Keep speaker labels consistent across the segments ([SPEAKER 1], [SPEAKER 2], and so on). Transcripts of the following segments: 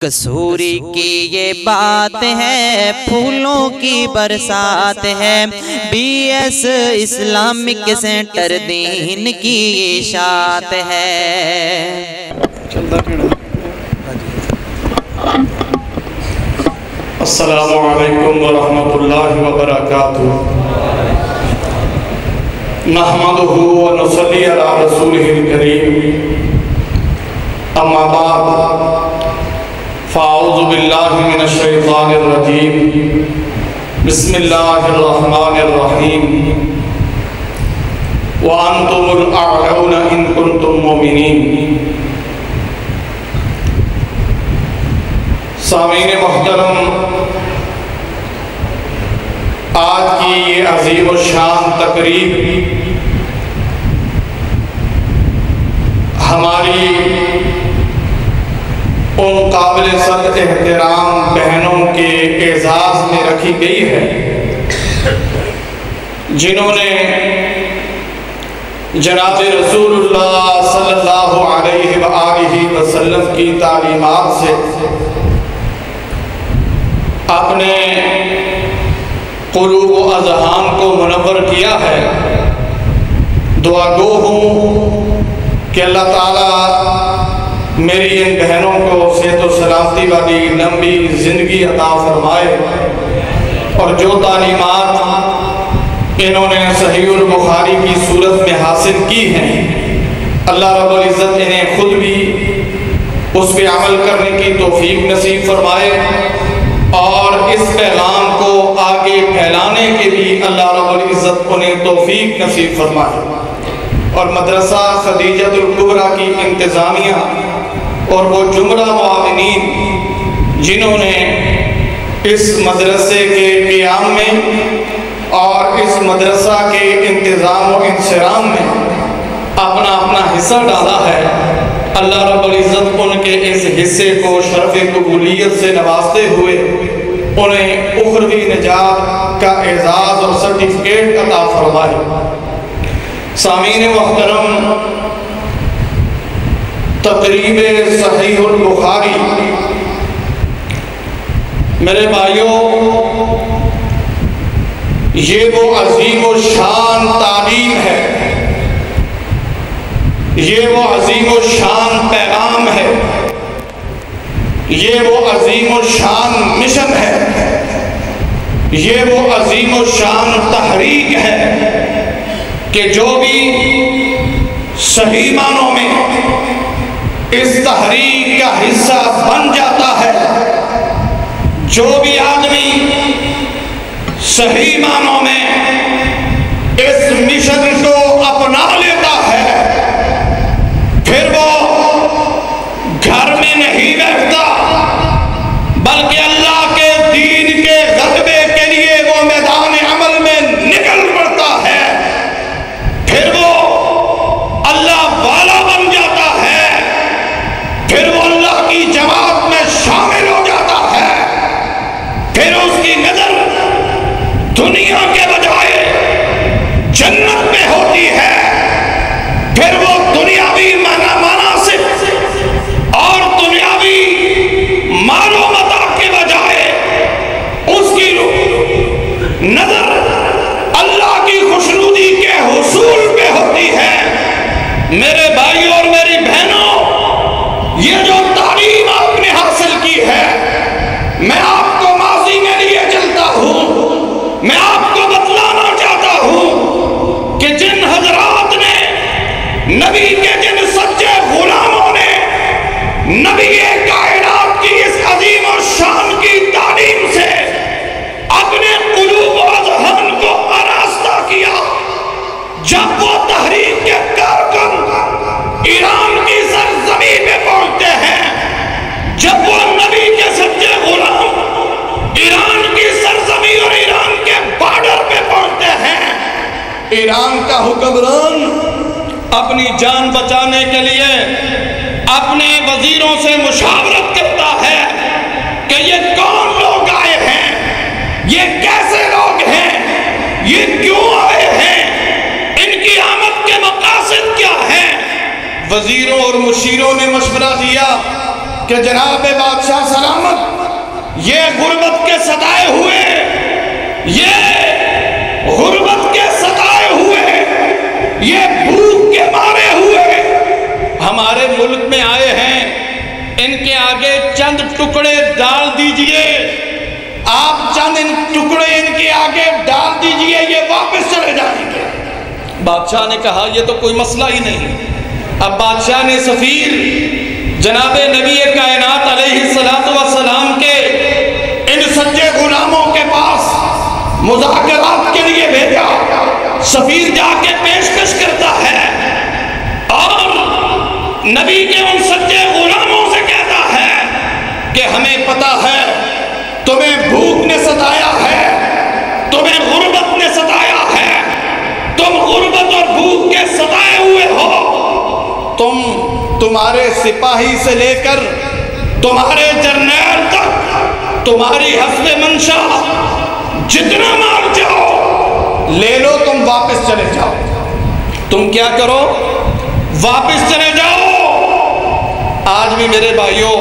[SPEAKER 1] کسوری کی یہ بات ہے، پھولوں کی برسات ہے، بی ایس اسلامک سینٹر دین کی اشاعت ہے۔
[SPEAKER 2] السلام علیکم ورحمۃ اللہ وبرکاتہ۔ نحمدہ ونصلی علی رسولہ الکریم، اما بعد فاعوذ باللہ من الشیطان الرجیم، بسم اللہ الرحمن الرحیم، وانتم الاعلون ان کنتم مؤمنین۔ سامعین محترم، آج کی یہ عظیم الشان تقریب ہماری ان قابل صد احترام بہنوں کے اعزاز میں رکھی گئی ہے جنہوں نے جناب رسول اللہ صلی اللہ علیہ وآلہ وسلم کی تعلیمات سے اپنے قلوب و اذہان کو منور کیا ہے۔ دعا گو ہوں کہ اللہ تعالیٰ میری ان بہنوں کو صحت و سلامتی والی لمبی زندگی عطا فرمائے، اور جو تعلیمات انہوں نے صحیح البخاری کی صورت میں حاصل کی ہیں، اللہ رب العزت انہیں خود بھی اس پہ عمل کرنے کی توفیق نصیب فرمائے، اور اس پیغام کو آگے پھیلانے کے بھی اللہ رب العزت انہیں توفیق نصیب فرمائے۔ اور مدرسہ خدیجۃ الکبریٰ کی انتظامیہ اور وہ جملہ معاونین جنہوں نے اس مدرسے کے قیام میں اور اس مدرسہ کے انتظام و انصرام میں اپنا اپنا حصہ ڈالا ہے، اللہ رب العزت ان کے اس حصے کو شرف قبولیت سے نوازتے ہوئے انہیں اخروی نجات کا اعزاز اور سرٹیفکیٹ عطا فرمائے۔ سامعین محترم، تقریب صحیح البخاری میرے بھائیوں، یہ وہ عظیم و شان تعلیم ہے، یہ وہ عظیم و شان پیغام ہے، یہ وہ عظیم و شان مشن ہے، یہ وہ عظیم و شان تحریک ہے کہ جو بھی صحیح معنوں میں اس تحریک کا حصہ بن جاتا ہے، جو بھی آدمی صحیح معنوں میں اس مشن کو اپنا لیتا ہے، پھر وہ گھر میں نہیں بیٹھتا بلکہ اللہ کے دین کے غلبے کے لیے وہ میدان عمل میں نکل پڑتا ہے، پھر وہ اللہ والا بن جاتا ہے، پھر وہ اللہ کی جماعت میں شامل ہو جاتا ہے، پھر اس کی نظر دنیا کے بجائے جنت میں ہوتی ہے، پھر وہ دنیاوی مناسب اور دنیاوی مال و متاع کے بجائے اس کی نظر اللہ کی خوشنودی کے حصول پہ ہوتی ہے۔ میرے بھائی اور میری بہنوں، یہ جو تعلیم آپ نے حاصل کی ہے، میں آپ کو ماضی میں لیے چلتا ہوں، میں آپ کو بتلانا چاہتا ہوں کہ جن حضرات نے نبی کے جن سچے غلاموں نے نبی کائنات کی اس عظیم و شان کی تعلیم سے اپنے قلوب و اذہان کو آراستہ کیا، جب وہ تحریک کے کارکن ایران کی سرزمین پہ پہنچتے ہیں، جب وہ نبی کے سچے غلام ایران کی سرزمین اور ایران کے بارڈر پہ پہنچتے ہیں، ایران کا حکمران اپنی جان بچانے کے لیے اپنے وزیروں سے مشاورت کرتا ہے کہ یہ کون لوگ آئے ہیں، یہ کیسے لوگ ہیں، یہ کیوں آئے ہیں، ان کی آمد کے مقاصد کیا ہیں۔ وزیروں اور مشیروں نے مشورہ دیا کہ جناب بادشاہ صاحب یہ غربت کے ستائے ہوئے، یہ غربت کے ستائے ہوئے، یہ بھوک کے مارے ہوئے ہمارے ملک میں آئے ہیں، ان کے آگے چند ٹکڑے ڈال دیجئے، آپ چند ان ٹکڑے ان کے آگے ڈال دیجئے، یہ واپس چلے جائیں گے۔ بادشاہ نے کہا یہ تو کوئی مسئلہ ہی نہیں۔ اب بادشاہ نے سفیر جناب نبی کائنات علیہ السلام کے ان سچے غلاموں کے پاس مذاکرات کے لیے بھیجا۔ سفیر جا کے پیشکش کرتا ہے اور نبی کے ان سچے غلاموں سے کہتا ہے کہ ہمیں پتا ہے تمہیں بھوک نے ستایا ہے، تمہیں غربت نے ستایا ہے، تم غربت اور بھوک کے ستائے ہوئے ہو، تمہارے سپاہی سے لے کر تمہارے جرنیل تک تمہاری حسب منشا جتنا مال چاہو لے لو، تم واپس چلے جاؤ۔ تم کیا کرو؟ واپس چلے جاؤ۔ آج بھی میرے بھائیوں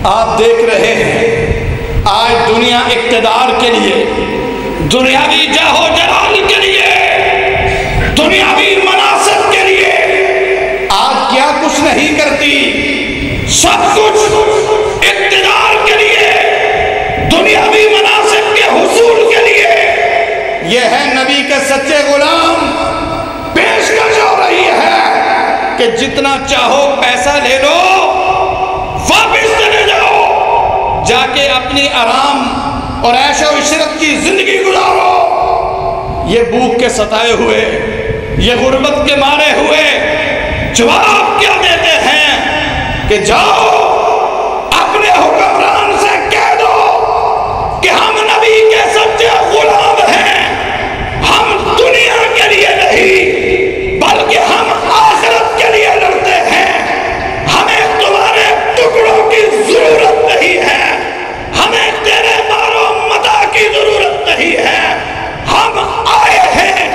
[SPEAKER 2] آپ دیکھ رہے ہیں، آج دنیا اقتدار کے لیے، دنیاوی جاہ و جلال کے لیے، دنیاوی مناصب کے لیے آج کیا کچھ نہیں کرتی، سب کچھ اقتدار کے لیے، دنیاوی مناصب کے حصول کے لیے۔ یہ ہے نبی کے سچے غلام، پیشکش ہو رہی ہے کہ جتنا چاہو پیسہ لے لو، واپس چلے جاؤ، جا کے اپنی آرام اور عیش و عشرت کی زندگی گزارو۔ یہ بھوک کے ستائے ہوئے، یہ غربت کے مارے ہوئے جواب کیا دیتے ہیں کہ جاؤ اپنے حکمران سے کہہ دو کہ ہم نبی کے سچے غلام ہیں، ہم دنیا کے لیے نہیں بلکہ ہم آخرت کے لیے لڑتے ہیں، ہمیں تمہارے ٹکڑوں کی ضرورت نہیں ہے، ہمیں تیرے مال و متاع کی ضرورت نہیں ہے، ہم آئے ہیں،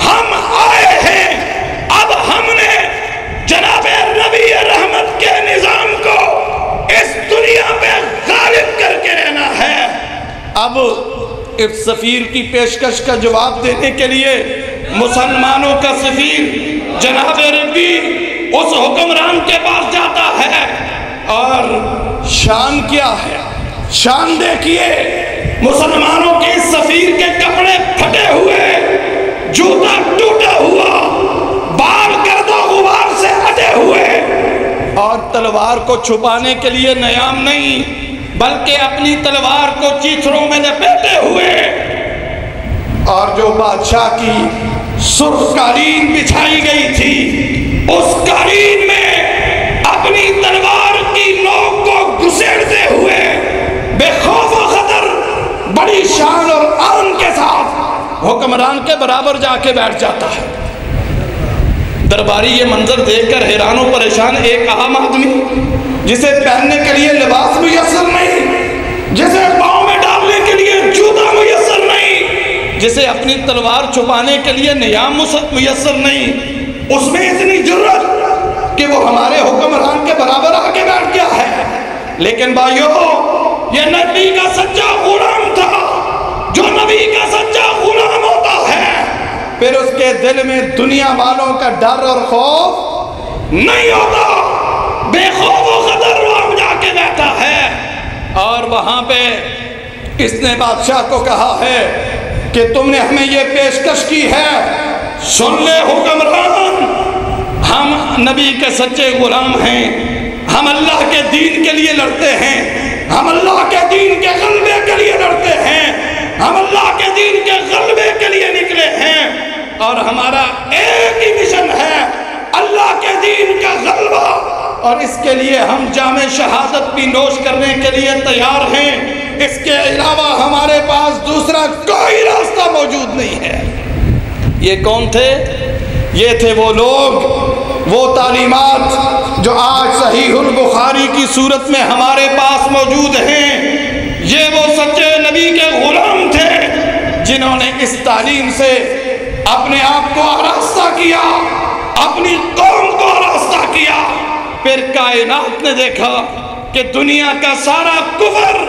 [SPEAKER 2] ہم آئے ہیں، اب ہم نے جناب نبی رحمت کے نظام کو اس دنیا پہ غالب کر کے رہنا ہے۔ اب اس سفیر کی پیشکش کا جواب دینے کے لیے مسلمانوں کا سفیر جناب ربی اس حکمران کے پاس جاتا ہے، اور شان کیا ہے، شان دیکھیے، مسلمانوں کے اس سفیر کے کپڑے پھٹے ہوئے، جوتا ٹوٹا ہوا، بال گرد و غبار سے اٹے ہوئے، اور تلوار کو چھپانے کے لیے نیام نہیں بلکہ اپنی تلوار کو چیتھروں میں لپیٹے ہوئے، اور جو بادشاہ کی سرخ قالین بچھائی گئی تھی اس قالین میں اپنی تلوار کی نوک کو گھسیٹتے ہوئے بے خوف و خطر بڑی شان اور آن کے ساتھ حکمران کے برابر جا کے بیٹھ جاتا ہے۔ درباری یہ منظر دیکھ کر حیران و پریشان، ایک عام آدمی جسے پہننے کے لیے لباس میسر نہیں، جسے پاؤں میں ڈالنے کے لیے جوتا میسر نہیں، جسے اپنی تلوار چھپانے کے لیے نیام میسر نہیں، اس میں اتنی جرت کہ وہ ہمارے حکمران کے برابر آ کے بیٹھ گیا ہے۔ لیکن بھائیو، یہ نبی کا سچا غلام تھا۔ جو نبی کا سچا غلام ہوتا ہے پھر اس کے دل میں دنیا والوں کا ڈر اور خوف نہیں ہوتا، بے خوف و خطر وہاں جا کے بیٹھا ہے۔ اور وہاں پہ اس نے بادشاہ کو کہا ہے کہ تم نے ہمیں یہ پیشکش کی ہے، سن لے حکمران، ہم نبی کے سچے غلام ہیں، ہم اللہ کے دین کے لیے لڑتے ہیں، ہم اللہ کے دین کے غلبے کے لیے لڑتے ہیں، ہم اللہ کے دین کے غلبے کے لیے نکلے ہیں، اور ہمارا ایک ہی مشن ہے، اللہ کے دین کا غلبہ، اور اس کے لیے ہم جام شہادت بھی نوش کرنے کے لیے تیار ہیں، اس کے علاوہ ہمارے پاس دوسرا کوئی راستہ موجود نہیں ہے۔ یہ کون تھے؟ یہ تھے وہ لوگ، وہ تعلیمات جو آج صحیح البخاری کی صورت میں ہمارے پاس موجود ہیں۔ یہ وہ سچے نبی کے غلام تھے جنہوں نے اس تعلیم سے اپنے آپ کو آراستہ کیا، اپنی قوم کو آراستہ کیا۔ پھر کائنات نے دیکھا کہ دنیا کا سارا کفر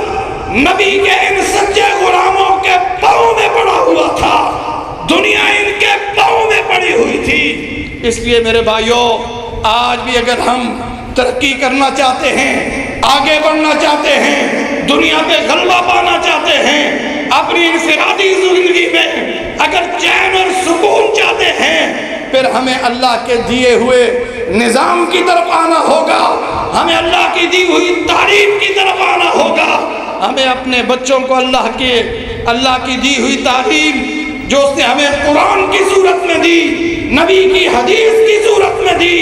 [SPEAKER 2] نبی کے ان سچے غلاموں کے پاؤں میں پڑا ہوا تھا، دنیا ان کے پاؤں میں پڑی ہوئی تھی۔ اس لیے میرے بھائیوں، آج بھی اگر ہم ترقی کرنا چاہتے ہیں، آگے بڑھنا چاہتے ہیں، دنیا پہ غلبہ پانا چاہتے ہیں، اپنی انفرادی زندگی میں اگر چین اور سکون چاہتے ہیں، پھر ہمیں اللہ کے دیے ہوئے نظام کی طرف آنا ہوگا، ہمیں اللہ کی دی ہوئی تعلیم کی طرف آنا ہوگا، ہمیں اپنے بچوں کو اللہ کی دی ہوئی تعلیم جو اس نے ہمیں قرآن کی صورت میں دی، نبی کی حدیث کی صورت میں دی،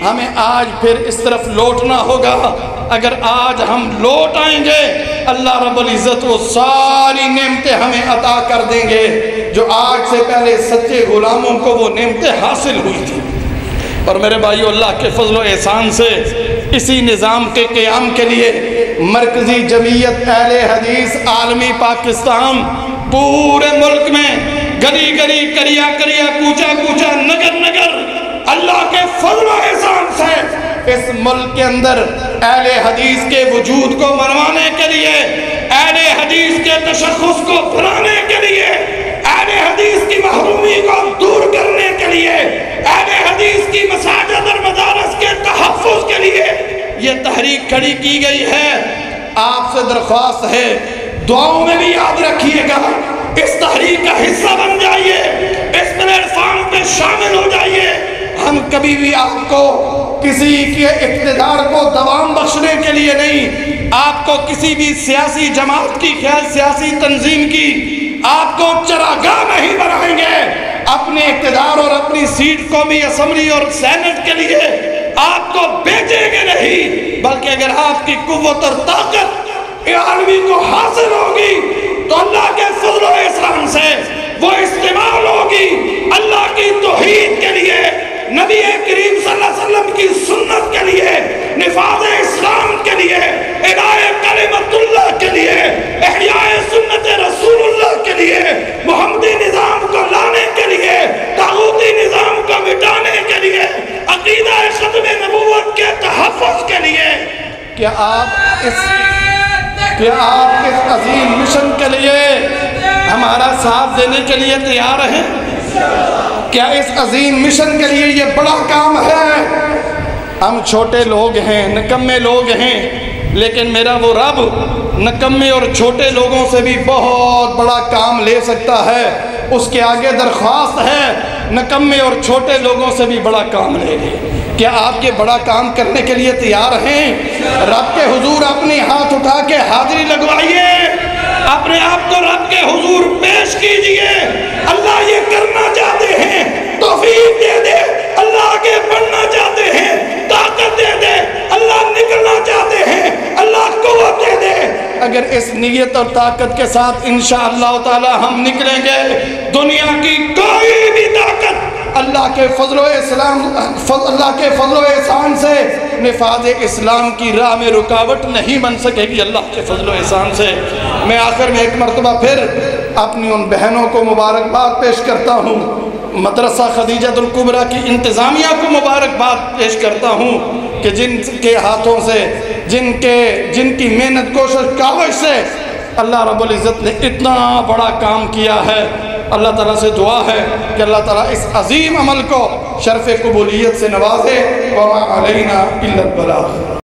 [SPEAKER 2] ہمیں آج پھر اس طرف لوٹنا ہوگا۔ اگر آج ہم لوٹ آئیں گے، اللہ رب العزت وہ ساری نعمتیں ہمیں عطا کر دیں گے جو آج سے پہلے سچے غلاموں کو وہ نعمتیں حاصل ہوئی تھی۔ اور میرے بھائیو، اللہ کے فضل و احسان سے اسی نظام کے قیام کے لیے مرکزی جمعیت اہل حدیث عالمی پاکستان پورے ملک میں گلی گلی، کریا کریا، کوچا کوچا، نگر نگر، اللہ کے فضل و احسان سے اس ملک کے اندر اہل حدیث کے وجود کو منوانے کے لیے، اہل حدیث کے تشخص کو بنانے کے لیے، اہل حدیث کی محرومی کو دور کرنے کے لیے، اہل حدیث کی مساجد اور مدارس کے تحفظ کے لیے یہ تحریک کھڑی کی گئی ہے۔ آپ سے درخواست ہے، دعاؤں میں بھی یاد رکھیے گا، اس تحریک کا حصہ بن جائیے، اس پلیٹ فارم پہ شامل ہو جائیے۔ ہم کبھی بھی آپ کو کسی کے اقتدار کو دوام بخشنے کے لیے نہیں، آپ کو کسی بھی سیاسی جماعت کی، سیاسی تنظیم کی آپ کو چراگاہ نہیں بنائیں گے۔ اپنے اقتدار اور اپنی سیٹ قومی اسمبلی اور سینٹ کے لیے آپ کو بیچیں گے نہیں، بلکہ اگر آپ کی قوت اور طاقت عالمی کو حاصل ہوگی تو اللہ کے فضل و احسان سے وہ استعمال ہوگی اللہ کی توحید کے لیے، نبی کریم صلی اللہ علیہ وسلم کی سنت کے لیے، نفاذ اسلام کے لیے، اعلاء کلمت اللہ کے لیے، احیاء سنت رسول اللہ کے لیے، محمدی نظام کو لانے کے لیے، طاغوتی نظام کو مٹانے کے لیے، عقیدہ ختم نبوت کے تحفظ کے لیے۔ کیا آپ اس عظیم مشن کے لیے ہمارا ساتھ دینے کے لیے تیار ہیں؟ کیا اس عظیم مشن کے لیے یہ بڑا کام ہے؟ ہم چھوٹے لوگ ہیں، نکمے لوگ ہیں، لیکن میرا وہ رب نکمے اور چھوٹے لوگوں سے بھی بہت بڑا کام لے سکتا ہے۔ اس کے آگے درخواست ہے، نکمے اور چھوٹے لوگوں سے بھی بڑا کام لے لے۔ کیا آپ یہ بڑا کام کرنے کے لیے تیار ہیں؟ رب کے حضور اپنی ہاتھ اٹھا کے حاضری لگوائیے، اپنے آپ کو رب کے حضور پیش کیجئے۔ اللہ یہ کرنا چاہتے ہیں، توفیق دے دے۔ اللہ آگے بڑھنا چاہتے ہیں، طاقت دے دے۔ اللہ نکلنا چاہتے ہیں، اللہ قوت دے دے۔ اگر اس نیت اور طاقت کے ساتھ انشاءاللہ تعالی ہم نکلیں گے، دنیا کی کوئی بھی طاقت اللہ کے فضل و احسان سے نفاذ اسلام کی راہ میں رکاوٹ نہیں بن سکے گی، اللہ کے فضل و احسان سے۔ میں آخر میں ایک مرتبہ پھر اپنی ان بہنوں کو مبارکباد پیش کرتا ہوں، مدرسہ خدیجۃ الکبریٰ کی انتظامیہ کو مبارکباد پیش کرتا ہوں کہ جن کے ہاتھوں سے، جن کی محنت کوشش کاوش سے اللہ رب العزت نے اتنا بڑا کام کیا ہے۔ اللہ تعالیٰ سے دعا ہے کہ اللہ تعالیٰ اس عظیم عمل کو شرف قبولیت سے نوازے۔ وما علینا الا البلاغ۔